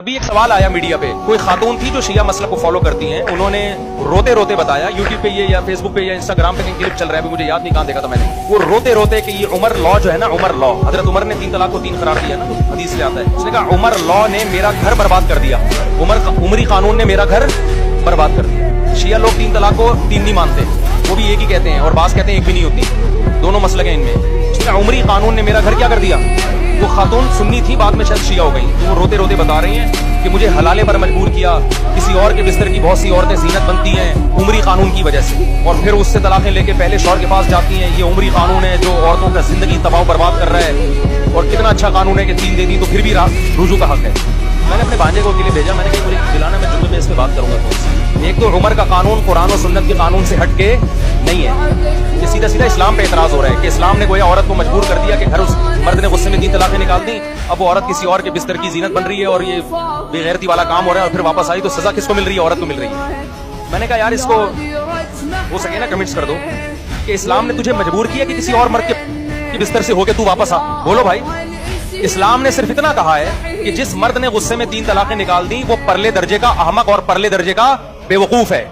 ابھی ایک سوال آیا میڈیا پہ، کوئی خاتون تھی جو شیعہ مسلک کو فالو کرتی ہیں، انہوں نے روتے روتے بتایا یوٹیوب پہ یہ یا فیس بک پہ یا انسٹاگرام پہ کہیں کلپ چل رہا ہے، مجھے یاد نہیں کہاں دیکھا تھا میں نے، وہ روتے روتے کہ یہ عمر لا جو ہے نا، عمر لا، حضرت عمر نے 3 طلاق کو 3 قرار دیا نا، حدیث سے آتا ہے، اس نے کہا عمر لا نے میرا گھر برباد کر دیا، عمری قانون نے میرا گھر برباد کر دیا۔ شیعہ لوگ 3 طلاق کو 3 نہیں مانتے، وہ بھی ایک ہی کہتے ہیں، اور بعض کہتے ہیں ایک بھی نہیں ہوتی، دونوں مسلک ہیں ان میں۔ اس نے کہا عمری قانون نے میرا گھر کیا کر دیا۔ وہ خاتون سنی تھی، بعد میں شاید شیعہ ہو گئی، وہ روتے روتے بتا رہی ہیں کہ مجھے حلالے پر مجبور کیا، کسی اور کے بستر کی بہت سی عورتیں زینت بنتی ہیں عمری قانون کی وجہ سے، اور پھر اس سے طلاقیں لے کے پہلے شوہر کے پاس جاتی ہیں، یہ عمری قانون ہے جو عورتوں کا زندگی تباہ و برباد کر رہا ہے، اور کتنا اچھا قانون ہے کہ 3 دے دی تو پھر بھی رجوع کا حق ہے۔ میں نے اپنے بھانجے کو کے لیے بھیجا، میں نے کہا مجھے دلانا، میں جمعے میں اس پہ بات کروں گا۔ ایک تو عمر کا قانون قرآن و سنت کے قانون سے ہٹ کے نہیں ہے، یہ سیدھا سیدھا اسلام پہ اعتراض ہو رہا ہے کہ اسلام نے گویا عورت کو مجبور کر دیا کہ گھر اس مرد نے غصے میں 3 طلاقیں نکال دی، اب وہ عورت کسی اور کے بستر کی زینت بن رہی ہے اور یہ بے غیرتی والا کام ہو رہا ہے، اور پھر واپس آئی تو سزا کس کو مل رہی ہے؟ عورت کو مل رہی ہے۔ میں نے کہا یار اس کو ہو سکے نا کمنٹس کر دو کہ اسلام نے تجھے مجبور کیا کہ کسی اور مرد کے بستر سے ہو کے تو واپس آ، بولو بھائی۔ اسلام نے صرف اتنا کہا ہے کہ جس مرد نے غصے میں 3 طلاقیں نکال دی وہ پرلے درجے کا احمق اور پرلے درجے کا بے وقوف ہے۔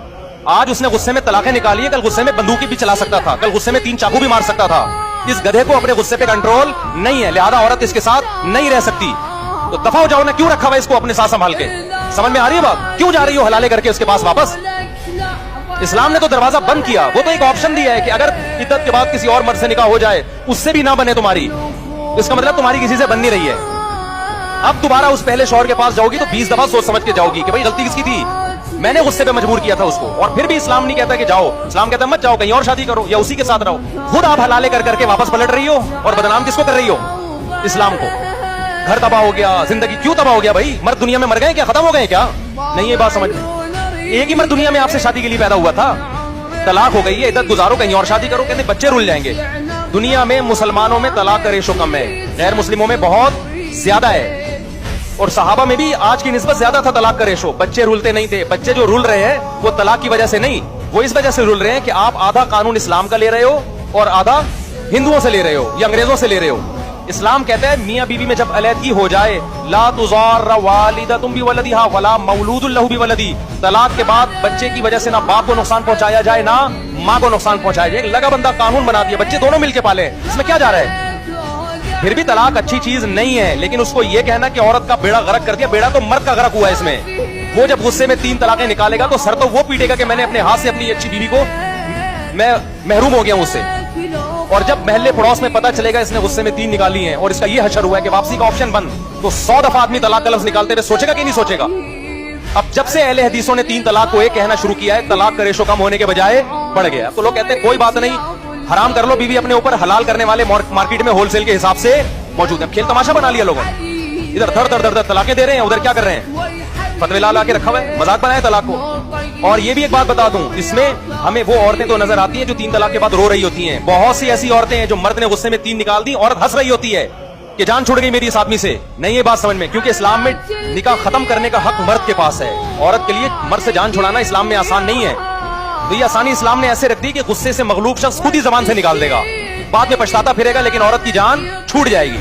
آج اس نے غصے میں طلاقیں نکالی ہے، کل غصے میں بندوقی بھی چلا سکتا تھا، کل غصے میں 3 چاقو بھی مار سکتا تھا۔ اس گدھے کو اپنے غصے پہ کنٹرول نہیں ہے، لہذا عورت اس کے ساتھ نہیں رہ سکتی۔ تو دفع ہو جاؤ نا، کیوں رکھا ہوا اس کو اپنے ساتھ سنبھال کے؟ سمجھ میں آ رہی ہے بات؟ کیوں جا رہی ہو حلالے کر کے اس کے پاس واپس؟ اسلام نے تو دروازہ بند کیا، وہ تو ایک آپشن دیا ہے کہ اگر عدت کے بعد کسی اور مرد سے نکاح ہو جائے، اس سے بھی نہ بنے تمہاری، اس کا مطلب تمہاری کسی سے بن نہیں رہی ہے۔ اب دوبارہ اس پہلے شوہر کے پاس جاؤ گی تو 20 دفعہ سوچ سمجھ کے جاؤ گی کہ بھائی غلطی کس کی تھی، میں نے غصے پہ مجبور کیا تھا اس کو۔ اور پھر بھی اسلام نہیں کہتا کہ جاؤ، اسلام کہتا ہے مت جاؤ، کہیں اور شادی کرو یا اسی کے ساتھ رہو۔ خود آپ حلالے کر کے واپس پلٹ رہی ہو، اور بدنام کس کو کر رہی ہو؟ اسلام کو۔ گھر تباہ ہو گیا، زندگی کیوں تباہ ہو گیا بھائی؟ مرد دنیا میں مر گئے کیا، ختم ہو گئے کیا؟ نہیں، یہ بات سمجھ میں، ایک ہی مرد دنیا میں آپ سے شادی کے لیے پیدا ہوا تھا، طلاق ہو گئی ہے، عدت گزارو، کہیں اور شادی کرو، کہتے بچے رول جائیں گے۔ دنیا میں مسلمانوں میں طلاق کا ریشو کم ہے، غیر مسلموں میں بہت زیادہ ہے، اور صحابہ میں بھی آج کی نسبت زیادہ تھا طلاق کا ریشو۔ بچے رولتے نہیں تھے، بچے جو رول رہے ہیں وہ طلاق کی وجہ سے نہیں، وہ اس وجہ سے رول رہے ہیں کہ آپ آدھا قانون اسلام کا لے رہے ہو اور آدھا ہندوؤں سے لے رہے ہو یا انگریزوں سے لے رہے ہو۔ اسلام کہتا ہے میاں بیوی میں جب علیحدگی ہو جائے، لا تضار والدۃ بولدھا ولا مولود لہ بولدی، طلاق کے بعد بچے کی وجہ سے نہ باپ کو نقصان پہنچایا جائے نہ ماں کو نقصان پہنچایا جائے، ایک لگا بندہ قانون بنا دیا، بچے دونوں مل کے پالے، اس میں کیا جا رہا ہے؟ پھر بھی طلاق اچھی چیز نہیں ہے، لیکن اس کو یہ کہنا کہ عورت کا بیڑا غرق کر دیا، بیڑا تو مرد کا غرق ہوا ہے اس میں۔ وہ جب غصے میں 3 طلاقیں نکالے گا تو سر تو وہ پیٹے گا کہ میں نے اپنے ہاتھ سے اپنی اچھی بیوی کو میں محروم ہو گیا ہوں اس سے، اور جب محلے پڑوس میں پتہ چلے گا اس نے غصے میں 3 نکالی ہیں اور اس کا یہ حشر ہوا ہے کہ واپسی کا آپشن بند، تو 100 دفعہ آدمی طلاق کا لفظ نکالتے ہوئے سوچے گا کہ نہیں سوچے گا؟ اب جب سے اہل حدیثوں نے 3 طلاق کو ایک کہنا شروع کیا ہے، طلاق کا ریشو کم ہونے کے بجائے بڑھ گیا۔ اب تو لوگ کہتے ہیں کوئی بات نہیں، حرام کر لو بیوی اپنے اوپر، حلال کرنے والے مارکیٹ میں ہول سیل کے حساب سے موجود ہیں۔ کھیل تماشا بنا لیا لوگوں نے، ادھر دھڑ دھڑ طلاقیں دے رہے ہیں، ادھر کیا کر رہے ہیں؟ فتوی لا کے رکھا ہوا ہے، مذاق بنایا طلاق کو۔ اور یہ بھی ایک بات بتا دوں، اس میں ہمیں وہ عورتیں تو نظر آتی ہیں جو 3 طلاق کے بعد رو رہی ہوتی ہیں، بہت سی ایسی عورتیں ہیں جو مرد نے غصے میں 3 نکال دی، عورت ہنس رہی ہوتی ہے کہ جان چھوڑ گئی میری اس آدمی سے۔ نہیں، یہ بات سمجھ میں، کیونکہ اسلام میں نکاح ختم کرنے کا حق مرد کے پاس ہے، عورت کے لیے مرد سے جان چھڑانا اسلام میں آسان نہیں ہے۔ تو یہ آسانی اسلام نے ایسے رکھ دی کہ غصے سے مغلوب شخص خود ہی زبان سے نکال دے گا، بعد میں پچھتاتا پھرے گا، لیکن عورت کی جان چھوٹ جائے گی۔